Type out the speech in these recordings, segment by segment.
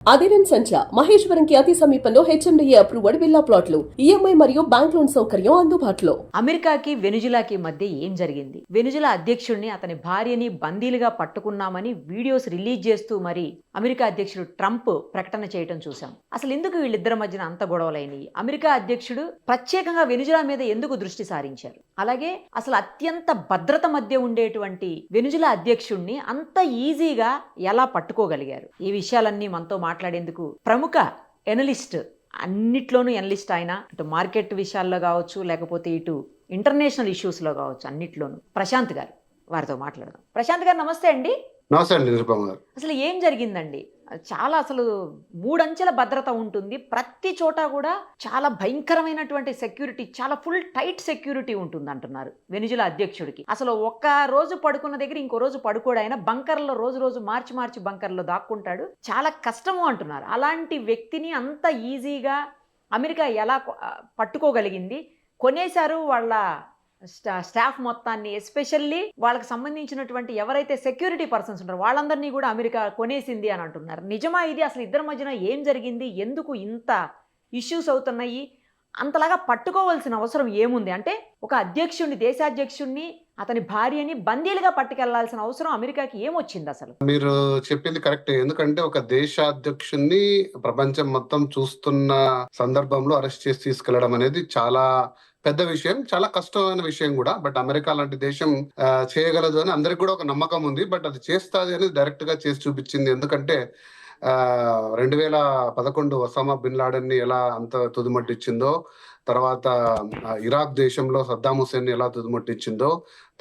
అదిరన్ సంచ మహేశ్వరంకి అతి సమీపంలో HMDA approved villa ప్లాట్లు ఈఎంఐ మరియు బ్యాంక్ లోన్ సౌకర్యం అందుబాటులో. అమెరికాకి వెనుజులాకి మధ్య ఏం జరిగింది? వెనుజులా అధ్యక్షుడిని అతని భార్యని బందీలుగా పట్టుకున్నామని వీడియోస్ రిలీజ్ చేస్తూ మరి అమెరికా అధ్యక్షుడు ట్రంప్ ప్రకటన చేయడం చూసాం. అసలు ఎందుకు వీళ్ళిద్దరి మధ్యన అంత గొడవలైనవి? అమెరికా అధ్యక్షుడు ప్రత్యేకంగా వెనుజులా మీద ఎందుకు దృష్టి సారించారు? అలాగే అసలు అత్యంత భద్రత మధ్య ఉండేటువంటి వెనుజులా అధ్యక్షుడిని అంత ఈజీగా ఎలా పట్టుకోగలిగారు? ఈ విషయాలన్నీ మనతో మాట్లాడేందుకు ప్రముఖ ఎనలిస్ట్, అన్నిట్లోనూ ఎనలిస్ట్ ఆయన, ఇటు మార్కెట్ విషయాల్లో కావచ్చు, లేకపోతే ఇటు ఇంటర్నేషనల్ ఇష్యూస్లో కావచ్చు, అన్నిట్లోనూ ప్రశాంత్ గారు, వారితో మాట్లాడదాం. ప్రశాంత్ గారు నమస్తే అండి. నమస్తే అండి నిరుపమ గారు. అసలు ఏం జరిగిందండి? చాలా అసలు మూడంచెల భద్రత ఉంటుంది ప్రతి చోట కూడా, చాలా భయంకరమైనటువంటి సెక్యూరిటీ, చాలా ఫుల్ టైట్ సెక్యూరిటీ ఉంటుంది అంటున్నారు వెనుజులా అధ్యక్షుడికి. అసలు ఒక్క రోజు పడుకున్న దగ్గర ఇంకో రోజు పడుకోడు ఆయన, బంకర్లో రోజు మార్చి బంకర్లో దాక్కుంటాడు, చాలా కష్టము అంటున్నారు. అలాంటి వ్యక్తిని అంత ఈజీగా అమెరికా ఎలా పట్టుకోగలిగింది? కొనేశారు వాళ్ళ స్టాఫ్ మొత్తాన్ని, ఎస్పెషల్లీ వాళ్ళకి సంబంధించినటువంటి ఎవరైతే సెక్యూరిటీ పర్సన్స్ ఉంటారో వాళ్ళందరినీ కూడా అమెరికా కొనేసింది అని అంటున్నారు. నిజమా ఇది? అసలు ఇద్దరి మధ్యన ఏం జరిగింది? ఎందుకు ఇంత ఇష్యూస్ అవుతున్నాయి? అంతలాగా పట్టుకోవాల్సిన అవసరం ఏముంది? అంటే ఒక అధ్యక్షుడిని, దేశాధ్యక్షుడిని, అతని భార్యని బందీలుగా పట్టుకెళ్లాల్సిన అవసరం అమెరికాకి ఏమొచ్చింది అసలు? మీరు చెప్పింది కరెక్ట్. ఎందుకంటే ఒక దేశాధ్యక్షుడిని ప్రపంచం మొత్తం చూస్తున్న సందర్భంలో అరెస్ట్ చేసి తీసుకెళ్లడం అనేది చాలా పెద్ద విషయం, చాలా కష్టమైన విషయం కూడా. బట్ అమెరికా లాంటి దేశం చేయగలదు అని అందరికి కూడా ఒక నమ్మకం ఉంది. బట్ అది చేస్తుంది అనేది డైరెక్ట్ గా చేసి చూపించింది. ఎందుకంటే 2011 ఒసామా బిన్ లాడెన్ ని ఎలా అంత తుదిమట్టిచ్చిందో, తర్వాత ఇరాక్ దేశంలో సద్దాం హుసేన్ ని ఎలా తుదిమట్టిచ్చిందో,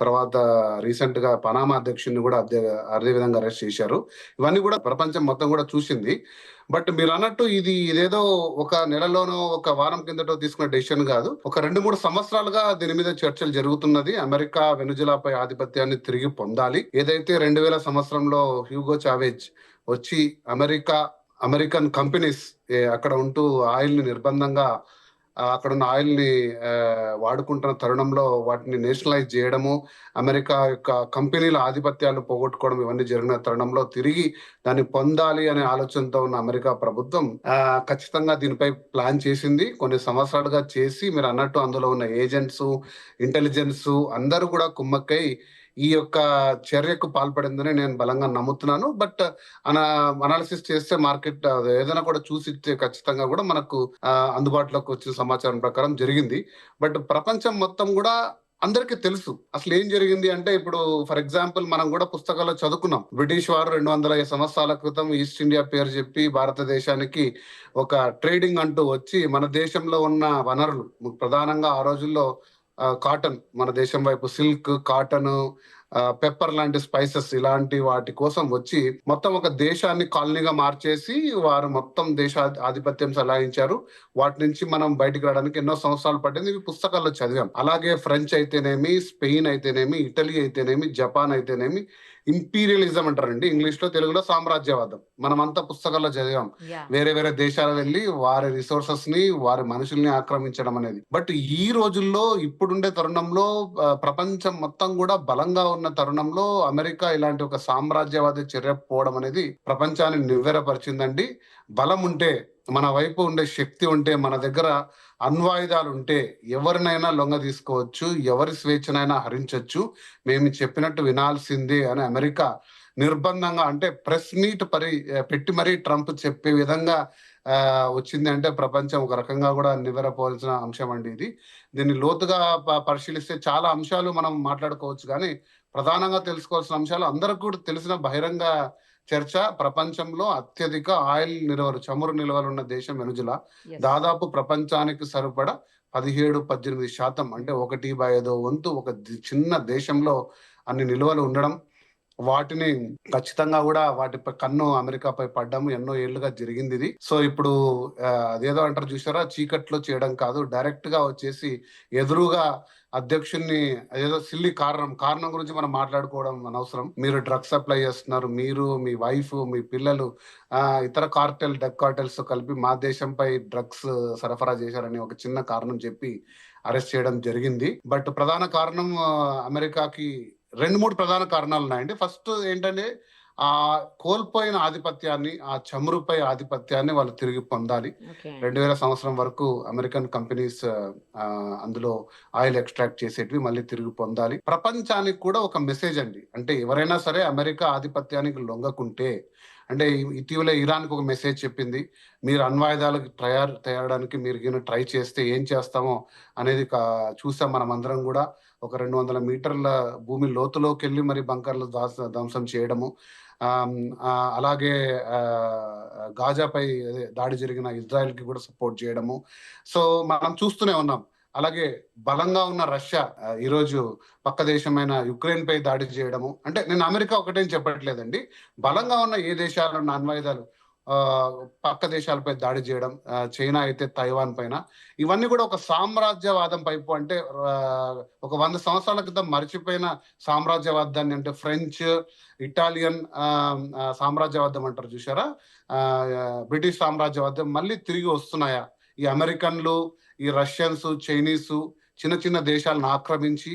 తర్వాత రీసెంట్ గా పనామా అధ్యక్షుడిని కూడా అదే విధంగా అరెస్ట్ చేశారు. ఇవన్నీ కూడా ప్రపంచం మొత్తం కూడా చూసింది. బట్ మీరు అన్నట్టు ఇదేదో ఒక నెలలోనో ఒక వారం కిందటో తీసుకున్న డెసిషన్ కాదు. ఒక 2-3 సంవత్సరాలుగా దీని మీద చర్చలు జరుగుతున్నది. అమెరికా వెనుజులాపై ఆధిపత్యాన్ని తిరిగి పొందాలి. ఏదైతే 2000 సంవత్సరంలో హ్యూగో చావేజ్ వచ్చి అమెరికన్ కంపెనీస్ అక్కడ ఉంటూ ఆయిల్ ని నిర్బంధంగా అక్కడున్న ఆయిల్ ని వాడుకుంటున్న తరుణంలో వాటిని నేషనలైజ్ చేయడము, అమెరికా యొక్క కంపెనీల ఆధిపత్యాలు పోగొట్టుకోవడం, ఇవన్నీ జరిగిన తరుణంలో తిరిగి దాన్ని పొందాలి అనే ఆలోచనతో ఉన్న అమెరికా ప్రభుత్వం ఖచ్చితంగా దీనిపై ప్లాన్ చేసింది. కొన్ని సంవత్సరాలుగా చేసి, మీరు అన్నట్టు అందులో ఉన్న ఏజెంట్స్, ఇంటెలిజెన్స్ అందరూ కూడా కుమ్మక్కై ఈ యొక్క చర్యకు పాల్పడిందని నేను బలంగా నమ్ముతున్నాను. బట్ అనాలిసిస్ చేస్తే మార్కెట్ ఏదైనా కూడా చూసిస్తే ఖచ్చితంగా కూడా మనకు అందుబాటులోకి వచ్చిన సమాచారం ప్రకారం జరిగింది. బట్ ప్రపంచం మొత్తం కూడా అందరికీ తెలుసు అసలు ఏం జరిగింది అంటే, ఇప్పుడు ఫర్ ఎగ్జాంపుల్ మనం కూడా పుస్తకాల్లో చదువుకున్నాం. బ్రిటిష్ వారు 200 సంవత్సరాల క్రితం ఈస్ట్ ఇండియా పేరు చెప్పి భారతదేశానికి ఒక ట్రేడింగ్ అంటూ వచ్చి మన దేశంలో ఉన్న వనరులు, ప్రధానంగా ఆ రోజుల్లో కాటన్, మన దేశం వైపు సిల్క్, కాటన్, పెప్పర్ లాంటి స్పైసెస్, ఇలాంటి వాటి కోసం వచ్చి మొత్తం ఒక దేశాన్ని కాలనీగా మార్చేసి వారు మొత్తం ఆధిపత్యం చలాయించారు. వాటి నుంచి మనం బయటకు రావడానికి ఎన్నో సంవత్సరాలు పట్టింది. ఇవి పుస్తకాల్లో చదివాం. అలాగే ఫ్రెంచ్ అయితేనేమి, స్పెయిన్ అయితేనేమి, ఇటలీ అయితేనేమి, జపాన్ అయితేనేమి, ఇంపీరియలిజం అంటారండి ఇంగ్లీష్ లో, తెలుగులో సామ్రాజ్యవాదం, మనమంతా పుస్తకాల్లో చదివాం. వేరే వేరే దేశాలు వెళ్ళి వారి రిసోర్సెస్ ని, వారి మనుషుల్ని ఆక్రమించడం అనేది. బట్ ఈ రోజుల్లో, ఇప్పుడుండే తరుణంలో, ప్రపంచం మొత్తం కూడా బలంగా ఉన్న తరుణంలో అమెరికా ఇలాంటి ఒక సామ్రాజ్యవాద చర్య పోవడం అనేది ప్రపంచాన్ని నివ్వెరపరిచిందండి. బలం ఉంటే, మన వైపు ఉండే శక్తి ఉంటే, మన దగ్గర అణ్వాయుధాలు ఉంటే ఎవరినైనా లొంగ తీసుకోవచ్చు, ఎవరి స్వేచ్ఛనైనా హరించవచ్చు, మేము చెప్పినట్టు వినాల్సిందే అని అమెరికా నిర్బంధంగా, అంటే ప్రెస్ మీట్ పెట్టి మరీ ట్రంప్ చెప్పే విధంగా వచ్చింది. అంటే ప్రపంచం ఒక రకంగా కూడా నివ్వెరపోవాల్సిన అంశం అండి ఇది. దీన్ని లోతుగా పరిశీలిస్తే చాలా అంశాలు మనం మాట్లాడుకోవచ్చు, కానీ ప్రధానంగా తెలుసుకోవాల్సిన అంశాలు అందరికి కూడా తెలిసిన బహిరంగ చర్చ. ప్రపంచంలో అత్యధిక ఆయిల్ నిల్వలు, చమురు నిల్వలు ఉన్న దేశం వెనుజులా. దాదాపు ప్రపంచానికి సరిపడా 17-18%, అంటే 1/5 వంతు ఒక చిన్న దేశంలో అన్ని నిల్వలు ఉండడం, వాటిని ఖచ్చితంగా కూడా వాటిపై కన్ను అమెరికాపై పడ్డం ఎన్నో ఏళ్లుగా జరిగింది ఇది. సో ఇప్పుడు అదేదో అంటారు చూసారా, చీకట్లో చేయడం కాదు, డైరెక్ట్ గా వచ్చేసి ఎదురుగా అధ్యక్షుడిని, ఏదో సిల్లీ కారణం గురించి మనం మాట్లాడుకోవడం అనవసరం. మీరు డ్రగ్స్ సప్లై చేస్తున్నారు, మీరు, మీ వైఫ్, మీ పిల్లలు ఇతర డ్రగ్ కార్టెల్స్ కలిపి మా దేశంపై డ్రగ్స్ సరఫరా చేశారని ఒక చిన్న కారణం చెప్పి అరెస్ట్ చేయడం జరిగింది. బట్ ప్రధాన కారణం, అమెరికాకి 2-3 ప్రధాన కారణాలు ఉన్నాయండి. ఫస్ట్ ఏంటంటే, ఆ కోల్పోయిన ఆధిపత్యాన్ని, ఆ చమురుపై ఆధిపత్యాన్ని వాళ్ళు తిరిగి పొందాలి. ఓకే. 2000 సంవత్సరం వరకు అమెరికన్ కంపెనీస్ అందులో ఆయిల్ ఎక్స్ట్రాక్ట్ చేసేటివి మళ్ళీ తిరిగి పొందాలి. ప్రపంచానికి కూడా ఒక మెసేజ్ అండి. అంటే ఎవరైనా సరే అమెరికా ఆధిపత్యానికి లొంగకుంటే, అంటే ఇటీవల ఇరాన్‌కి ఒక మెసేజ్ చెప్పింది. మీరు అణ్వాయుధాలకు తయారడానికి మీరు గిన ట్రై చేస్తే ఏం చేస్తామో అనేది చూసాం మనమందరం గూడా. ఒక 200 మీటర్ల భూమి లోతులోకెళ్ళి మరి బంకర్లు ధ్వంసం చేయడము. అలాగే గాజాపై అదే దాడి జరిగిన ఇజ్రాయెల్‌కి కూడా సపోర్ట్ చేయడము. సో, మనం చూస్తూనే ఉన్నాం. అలాగే బలంగా ఉన్న రష్యా ఈరోజు పక్క దేశమైన యుక్రెయిన్‌పై దాడి చేయడము. అంటే నేను అమెరికా ఒకటే అని చెప్పట్లేదండి. బలంగా ఉన్న ఏ దేశాలున్న అణ్వాయుధాలు పక్క దేశాలపై దాడి చేయడం, చైనా అయితే తైవాన్ పైన. ఇవన్నీ కూడా ఒక సామ్రాజ్యవాదం వైపు, అంటే ఒక 100 సంవత్సరాల క్రితం మరిచిపోయిన సామ్రాజ్యవాదాన్ని, అంటే ఫ్రెంచ్, ఇటాలియన్ సామ్రాజ్యవాదం అంటారు చూసారా? బ్రిటిష్ సామ్రాజ్యవాదం మళ్ళీ తిరిగి వస్తున్నాయా? ఈ అమెరికన్లు, ఈ రష్యన్స్, చైనీసు చిన్న చిన్న దేశాలను ఆక్రమించి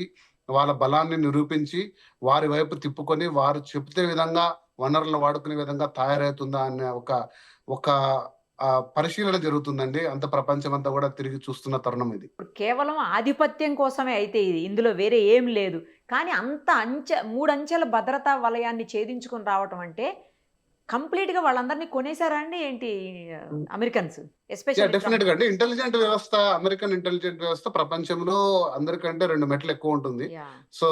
వాళ్ళ బలాన్ని నిరూపించి వారి వైపు తిప్పుకొని వారు చెప్తే విధంగా వనరులను వాడుకునే విధంగా తయారవుతుందా అనే ఒక పరిశీలన జరుగుతుందండి. అంత ప్రపంచం అంతా కూడా తిరిగి చూస్తున్న తరుణం ఇది. ఇప్పుడు కేవలం ఆధిపత్యం కోసమే అయితే ఇది. ఇందులో వేరే ఏం లేదు. కానీ అంత 3 అంచెల భద్రతా వలయాన్ని ఛేదించుకొని రావటం అంటే కంప్లీట్‌గా వాళ్ళందరిని కొనేసారా అండి ఏంటి అమెరికన్స్? Especially definite Trump. గా అండి. ఇంటెలిజెంట్ వ్యవస్థ, అమెరికన్ ఇంటెలిజెంట్ వ్యవస్థ ప్రపంచంలో అందరికంటే 2 మెట్లు ఎక్కువ ఉంటుంది. యాహ్! సో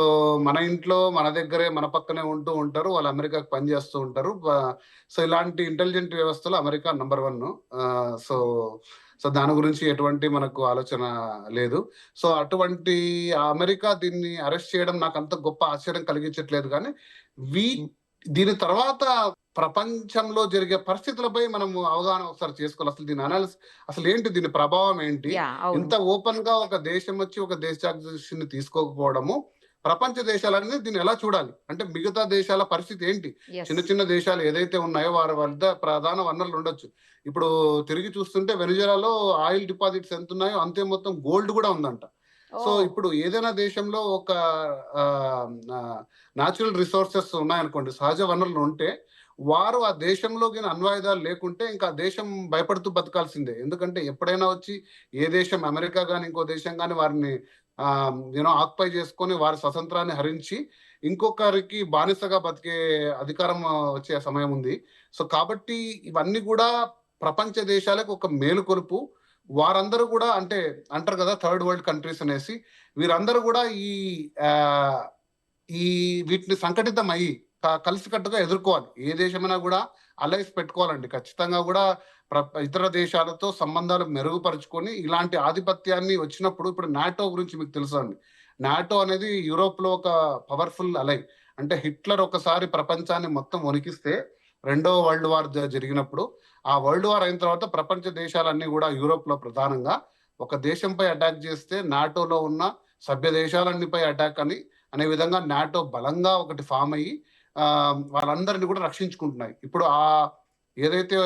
మన ఇంట్లో మన దగ్గరే మన పక్కనే ఉంటూ ఉంటారు. వాళ్ళు అమెరికాకి పని చేస్తూ ఉంటారు. సో ఇలాంటి ఇంటెలిజెంట్ వ్యవస్థలో అమెరికా నంబర్ 1. సో సో దాని గురించి ఎటువంటి మనకు ఆలోచన లేదు. సో అటువంటి అమెరికా దీన్ని అరెస్ట్ చేయడం నాకు అంత గొప్ప ఆశ్చర్యం కలిగించట్లేదు. కానీ వీ దీని తర్వాత ప్రపంచంలో జరిగే పరిస్థితులపై మనము అవగాహన ఒకసారి చేసుకోవాలి. అసలు దీని అసలు ఏంటి, దీని ప్రభావం ఏంటి? యాహ్! అవును. ఇంత ఓపెన్ గా ఒక దేశం వచ్చి ఒక దేశాన్ని తీసుకోకపోవడము, ప్రపంచ దేశాలన్నీ దీన్ని ఎలా చూడాలి? అంటే మిగతా దేశాల పరిస్థితి ఏంటి? యెస్. చిన్న చిన్న దేశాలు ఏదైతే ఉన్నాయో వారి వద్ద ప్రధాన వనరులు ఉండొచ్చు. ఇప్పుడు తిరిగి చూస్తుంటే వెనిజులాలో ఆయిల్ డిపాజిట్స్ ఎంత ఉన్నాయో అంతే మొత్తం గోల్డ్ కూడా ఉందంట. సో ఓహ్! ఇప్పుడు ఏదైనా దేశంలో ఒక న్యాచురల్ రిసోర్సెస్ ఉన్నాయనుకోండి, సహజ వనరులు ఉంటే వారు ఆ దేశంలో గిన అణ్వాయుధాలు లేకుంటే ఇంకా ఆ దేశం భయపడుతూ బతకాల్సిందే. ఎందుకంటే ఎప్పుడైనా వచ్చి ఏ దేశం, అమెరికా గాని ఇంకో దేశం గాని వారిని ఆక్యుపై చేసుకొని వారి స్వతంత్రాన్ని హరించి ఇంకొకరికి బానిసగా బతికే అధికారం వచ్చే సమయం ఉంది. సో కాబట్టి ఇవన్నీ కూడా ప్రపంచ దేశాలకు ఒక మేలుకొలుపు. వారందరూ కూడా, అంటే అంటారు కదా థర్డ్ వరల్డ్ కంట్రీస్ అనేసి, వీరందరూ కూడా ఈ ఆ, ఈ వీటిని సంఘటితం అయ్యి కలిసికట్టుగా ఎదుర్కోవాలి. ఏ దేశమైనా కూడా అలైన్స్ పెట్టుకోవాలండి. ఖచ్చితంగా కూడా ఇతర దేశాలతో సంబంధాలు మెరుగుపరుచుకొని ఇలాంటి ఆధిపత్యాన్ని వచ్చినప్పుడు, ఇప్పుడు నాటో గురించి మీకు తెలుసా అండి? నాటో అనేది యూరోప్ లో ఒక పవర్ఫుల్ అలై. అంటే హిట్లర్ ఒకసారి ప్రపంచాన్ని మొత్తం వణికిస్తే, రెండో వరల్డ్ వార్ జరిగినప్పుడు, ఆ వరల్డ్ వార్ అయిన తర్వాత ప్రపంచ దేశాలన్నీ కూడా యూరోప్ లో ప్రధానంగా ఒక దేశంపై అటాక్ చేస్తే నాటోలో ఉన్న సభ్య దేశాలన్నిపై అటాక్ అనే విధంగా నాటో బలంగా ఒకటి ఫామ్ అయ్యి వాళ్ళందరినీ కూడా రక్షించుకుంటున్నాయి. ఇప్పుడు ఏదైతే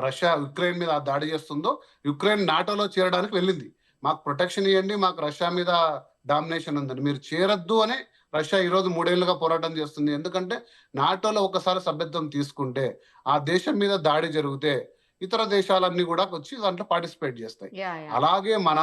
రష్యా యుక్రెయిన్ మీద దాడి చేస్తుందో, యుక్రెయిన్ నాటోలో చేరడానికి వెళ్ళింది. మాకు ప్రొటెక్షన్ ఇవ్వండి, మాకు రష్యా మీద డామినేషన్ ఉందని, మీరు చేరొద్దు అని రష్యా ఈరోజు 3 ఏళ్లుగా పోరాటం చేస్తుంది. ఎందుకంటే నాటోలో ఒకసారి సభ్యత్వం తీసుకుంటే ఆ దేశం మీద దాడి జరిగితే ఇతర దేశాలన్నీ కూడా వచ్చి దాంట్లో పార్టిసిపేట్ చేస్తాయి. యాహ్! యాహ్! అలాగే మన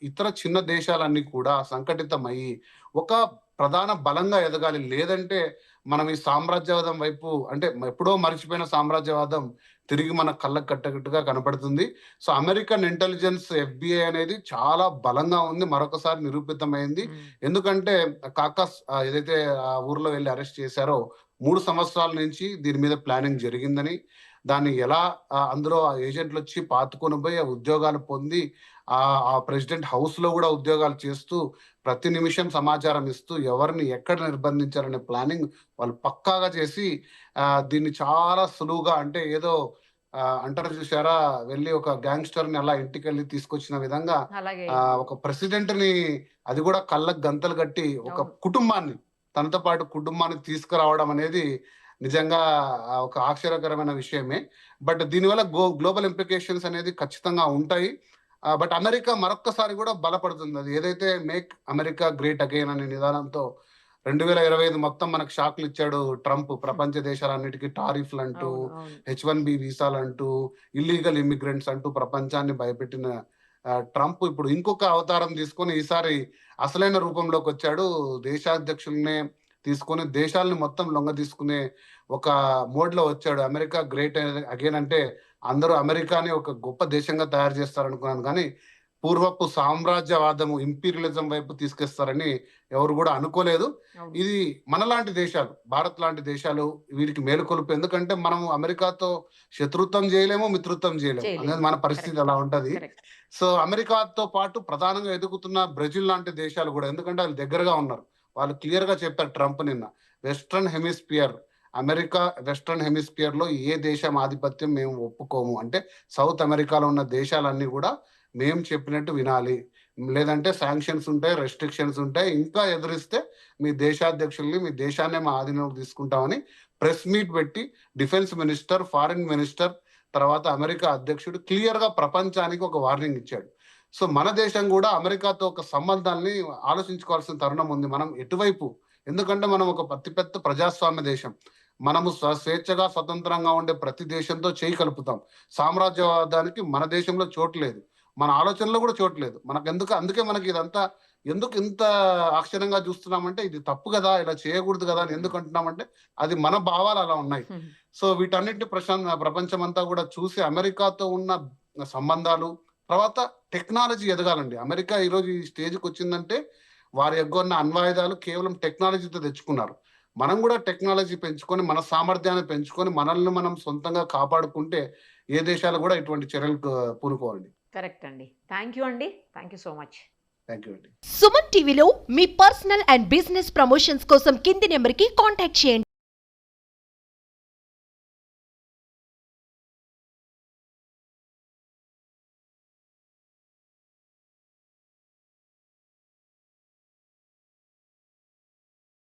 ఇతర చిన్న దేశాలన్నీ కూడా సంఘటితమయ్యి ఒక ప్రధాన బలంగా ఎదగాలి. లేదంటే మనం ఈ సామ్రాజ్యవాదం వైపు, అంటే ఎప్పుడో మర్చిపోయిన సామ్రాజ్యవాదం తిరిగి మన కళ్ళకు కట్టగట్టుగా కనపడుతుంది. సో అమెరికన్ ఇంటెలిజెన్స్ FBI అనేది చాలా బలంగా ఉంది, మరొకసారి నిరూపితమైంది. ఎందుకంటే కాకస్ ఏదైతే ఆ ఊర్లో వెళ్ళి అరెస్ట్ చేశారో 3 సంవత్సరాల నుంచి దీని మీద ప్లానింగ్ జరిగిందని, దాన్ని ఎలా అందులో ఆ ఏజెంట్లు వచ్చి పాతుకొని పోయి ఆ ఉద్యోగాలు పొంది ఆ ప్రెసిడెంట్ హౌస్ లో కూడా ఉద్యోగాలు చేస్తూ ప్రతి నిమిషం సమాచారం ఇస్తూ ఎవరిని ఎక్కడ నిర్బంధించాలనే ప్లానింగ్ వాళ్ళు పక్కాగా చేసి దీన్ని చాలా సులువుగా, అంటే ఏదో అంటారు చూసారా, వెళ్ళి ఒక గ్యాంగ్స్టర్ ని అలా ఇంటికి వెళ్ళి తీసుకొచ్చిన విధంగా అలాగే ఒక ప్రెసిడెంట్ ని, అది కూడా కళ్ళకు గంతలు కట్టి ఒక అవును. కుటుంబాన్ని, తనతో పాటు కుటుంబాన్ని తీసుకురావడం అనేది నిజంగా ఒక ఆశ్చర్యకరమైన విషయమే. బట్ దీనివల్ల గ్లోబల్ ఇంప్లికేషన్స్ అనేది ఖచ్చితంగా ఉంటాయి. బట్ అమెరికా మరొక్కసారి కూడా బలపడుతుంది. అది ఏదైతే మేక్ అమెరికా గ్రేట్ అగైన్ అనే నిదానంతో 2025 మొత్తం మనకు షాక్లు ఇచ్చాడు ట్రంప్. ప్రపంచ దేశాలన్నిటికీ టారిఫ్లు అంటూ, అవును. H1B వీసాలు అంటూ, ఇల్లీగల్ ఇమిగ్రెంట్స్ అంటూ ప్రపంచాన్ని భయపెట్టిన ట్రంప్ ఇప్పుడు ఇంకొక అవతారం తీసుకొని ఈసారి అసలైన రూపంలోకి వచ్చాడు. దేశాధ్యక్షుల్నే తీసుకొని దేశాలను మొత్తం లొంగ తీసుకునే ఒక మోడ్ లో వచ్చాడు. అమెరికా గ్రేట్ అగైన్ అంటే అందరూ అమెరికాని ఒక గొప్ప దేశంగా తయారు చేస్తారనుకున్నాను, కానీ పూర్వపు సామ్రాజ్యవాదము ఇంపీరియలిజం వైపు తీసుకెస్తారని ఎవరు కూడా అనుకోలేదు. అవును. ఇది మనలాంటి దేశాలు, భారత్ లాంటి దేశాలు వీరికి మేలుకొలుపు. ఎందుకంటే మనం అమెరికాతో శత్రుత్వం చేయలేము, మిత్రుత్వం చేయలేము చేయలేము. అనేది మన పరిస్థితి Correct. అలా ఉంటది. కరెక్ట్. సో అమెరికాతో పాటు ప్రధానంగా ఎదుగుతున్న బ్రెజిల్ లాంటి దేశాలు కూడా, ఎందుకంటే వాళ్ళు దగ్గరగా ఉన్నారు. వాళ్ళు క్లియర్ గా చెప్పారు ట్రంప్ నిన్న, western hemisphere America western hemisphere లో ఏ దేశం ఆధిపత్యం మేము ఒప్పుకోము, అంటే సౌత్ అమెరికాలో ఉన్న దేశాలన్నీ కూడా మేము చెప్పినట్టు వినాలి, లేదంటే శాంక్షన్స్ ఉంటాయి, రెస్ట్రిక్షన్స్ ఉంటాయి, ఇంకా ఎదురిస్తే మీ దేశాధ్యక్షుల్ని, మీ దేశాన్ని మా ఆధీనంలోకి తీసుకుంటామని ప్రెస్ మీట్ పెట్టి డిఫెన్స్ మినిస్టర్, ఫారిన్ మినిస్టర్, తర్వాత అమెరికా అధ్యక్షుడు క్లియర్ గా ప్రపంచానికి ఒక వార్నింగ్ ఇచ్చాడు. సో మన దేశం కూడా అమెరికాతో ఒక సంబంధాన్ని ఆలోచించుకోవాల్సిన తరుణం ఉంది. మనం ఎటువైపు, ఎందుకంటే మనం ఒక పెద్ద ప్రజాస్వామ్య దేశం. మనము స్వేచ్ఛగా స్వతంత్రంగా ఉండే ప్రతి దేశంతో చేయి కలుపుతాం. సామ్రాజ్యవాదానికి మన దేశంలో చోటు లేదు, మన ఆలోచనలో కూడా చోటు లేదు. అందుకే మనకి ఇదంతా ఎందుకు ఇంత ఆశ్చర్యంగా చూస్తున్నామంటే, ఇది తప్పు కదా, ఇలా చేయకూడదు కదా అని ఎందుకు అంటున్నామంటే అది మన భావాలు అలా ఉన్నాయి. సో వీటన్నిటిని ప్రపంచం అంతా కూడా చూసి అమెరికాతో ఉన్న సంబంధాలు, తర్వాత టెక్నాలజీ ఎదగాలండి. అమెరికా ఈరోజు ఈ స్టేజ్కి వచ్చిందంటే వారి ఎగ్గొన్న అణ్వాయుధాలు కేవలం టెక్నాలజీతో తెచ్చుకున్నారు. మనం కూడా టెక్నాలజీ పెంచుకొని, మన సామర్థ్యాన్ని పెంచుకొని, మనల్ని మనం సొంతంగా కాపాడుకుంటే ఏ దేశాలు కూడా ఇటువంటి చర్యలకు పూనుకోవాలండి. కరెక్ట్ అండి. థ్యాంక్ యూ అండి. Thank you so much. Thank you అండి. సుమన్ టీవీలో మీ పర్సనల్ అండ్ బిజినెస్ ప్రమోషన్స్ కోసం కింది నెంబర్కి కాంటాక్ట్ చేయండి.